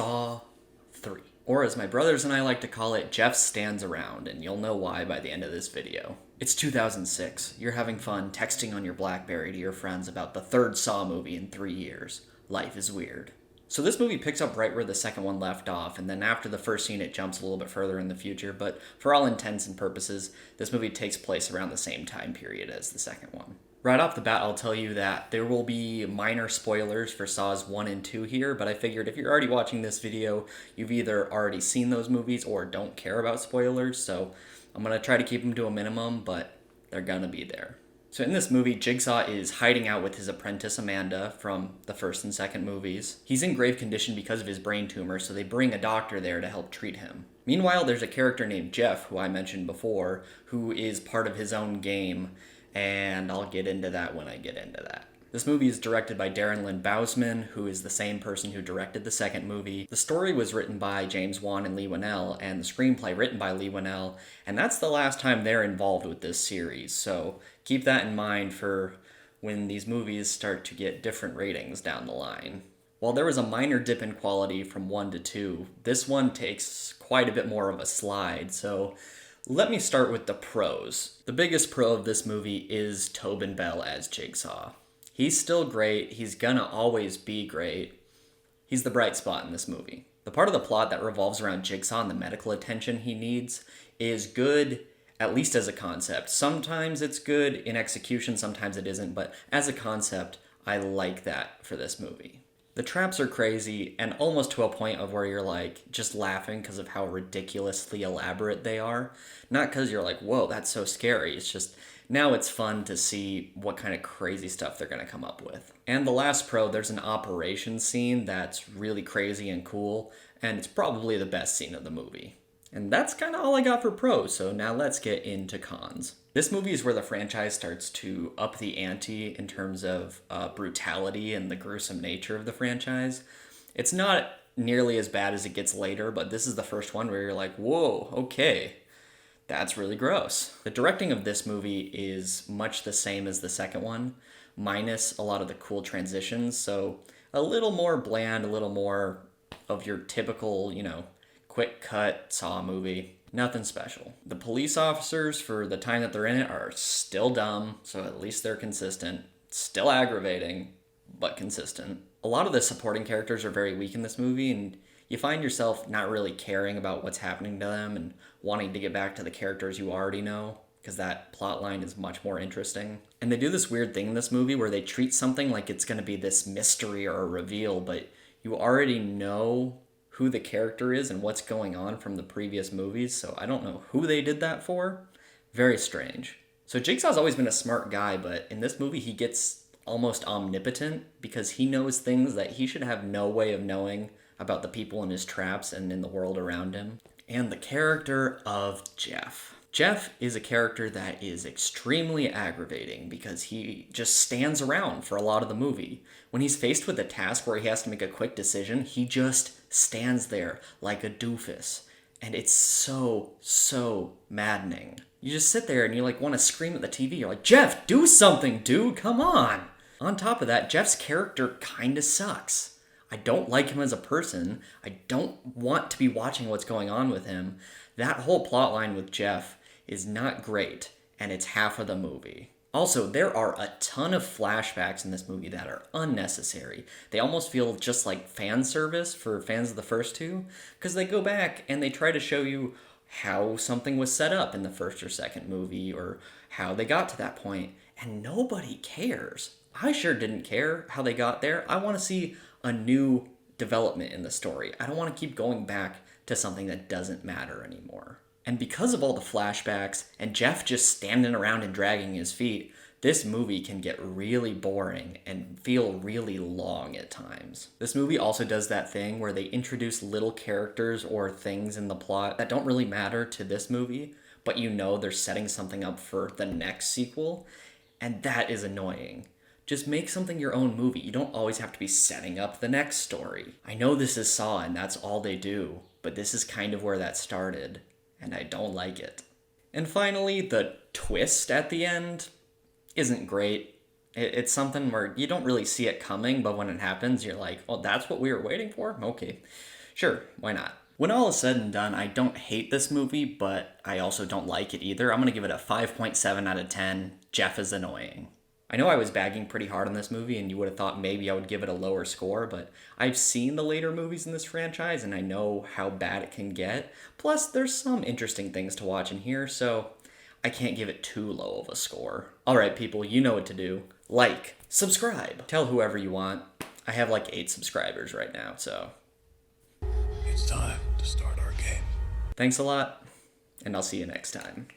Saw 3. Or as my brothers and I like to call it, Jeff Stands Around, and you'll know why by the end of this video. It's 2006. You're having fun texting on your BlackBerry to your friends about the third Saw movie in 3 years. Life is weird. So this movie picks up right where the second one left off, and then after the first scene it jumps a little bit further in the future, but for all intents and purposes, this movie takes place around the same time period as the second one. Right off the bat, I'll tell you that there will be minor spoilers for Saws 1 and 2 here, but I figured if you're already watching this video, you've either already seen those movies or don't care about spoilers, so I'm going to try to keep them to a minimum, but they're going to be there. So in this movie, Jigsaw is hiding out with his apprentice Amanda from the first and second movies. He's in grave condition because of his brain tumor, so they bring a doctor there to help treat him. Meanwhile, there's a character named Jeff, who I mentioned before, who is part of his own game, and I'll get into that when I get into that. This movie is directed by Darren Lynn Bousman, who is the same person who directed the second movie. The story was written by James Wan and Leigh Whannell, and the screenplay written by Leigh Whannell, and that's the last time they're involved with this series, so keep that in mind for when these movies start to get different ratings down the line. While there was a minor dip in quality from 1 to 2, this one takes quite a bit more of a slide, so let me start with the pros. The biggest pro of this movie is Tobin Bell as Jigsaw. He's still great, he's gonna always be great. He's the bright spot in this movie. The part of the plot that revolves around Jigsaw and the medical attention he needs is good, at least as a concept. Sometimes it's good in execution, sometimes it isn't, but as a concept, I like that for this movie. The traps are crazy, and almost to a point of where you're like, just laughing because of how ridiculously elaborate they are. Not because you're like, whoa, that's so scary. It's just, now it's fun to see what kind of crazy stuff they're going to come up with. And the last pro, there's an operation scene that's really crazy and cool, and it's probably the best scene of the movie. And that's kind of all I got for pros, so now let's get into cons. This movie is where the franchise starts to up the ante in terms of brutality and the gruesome nature of the franchise. It's not nearly as bad as it gets later, but this is the first one where you're like, whoa, okay, that's really gross. The directing of this movie is much the same as the second one, minus a lot of the cool transitions, so a little more bland, a little more of your typical, quick cut Saw movie. Nothing special. The police officers, for the time that they're in it, are still dumb, so at least they're consistent. Still aggravating, but consistent. A lot of the supporting characters are very weak in this movie, and you find yourself not really caring about what's happening to them and wanting to get back to the characters you already know, because that plot line is much more interesting. And they do this weird thing in this movie where they treat something like it's going to be this mystery or a reveal, but you already know who the character is and what's going on from the previous movies, so I don't know who they did that for. Very strange. So Jigsaw's always been a smart guy, but in this movie he gets almost omnipotent because he knows things that he should have no way of knowing about the people in his traps and in the world around him. And the character of Jeff. Jeff is a character that is extremely aggravating because he just stands around for a lot of the movie. When he's faced with a task where he has to make a quick decision, he just stands there like a doofus. And it's so maddening. You just sit there and you want to scream at the TV. You're like, Jeff, do something, dude, come on. On top of that, Jeff's character kinda sucks. I don't like him as a person. I don't want to be watching what's going on with him. That whole plot line with Jeff is not great, and it's half of the movie. Also, there are a ton of flashbacks in this movie that are unnecessary. They almost feel just like fan service for fans of the first two, because they go back and they try to show you how something was set up in the first or second movie, or how they got to that point, and nobody cares. I sure didn't care how they got there. I want to see a new development in the story. I don't want to keep going back to something that doesn't matter anymore. And because of all the flashbacks and Jeff just standing around and dragging his feet, this movie can get really boring and feel really long at times. This movie also does that thing where they introduce little characters or things in the plot that don't really matter to this movie, but they're setting something up for the next sequel, and that is annoying. Just make something your own movie. You don't always have to be setting up the next story. I know this is Saw and that's all they do, but this is kind of where that started, and I don't like it. And finally, the twist at the end isn't great. It's something where you don't really see it coming, but when it happens, you're like, oh, that's what we were waiting for? Okay. Sure, why not? When all is said and done, I don't hate this movie, but I also don't like it either. I'm gonna give it a 5.7 out of 10. Jeff is annoying. I know I was bagging pretty hard on this movie, and you would have thought maybe I would give it a lower score, but I've seen the later movies in this franchise, and I know how bad it can get. Plus, there's some interesting things to watch in here, so I can't give it too low of a score. Alright, people, you know what to do. Like, subscribe, tell whoever you want. I have like 8 subscribers right now, so. It's time to start our game. Thanks a lot, and I'll see you next time.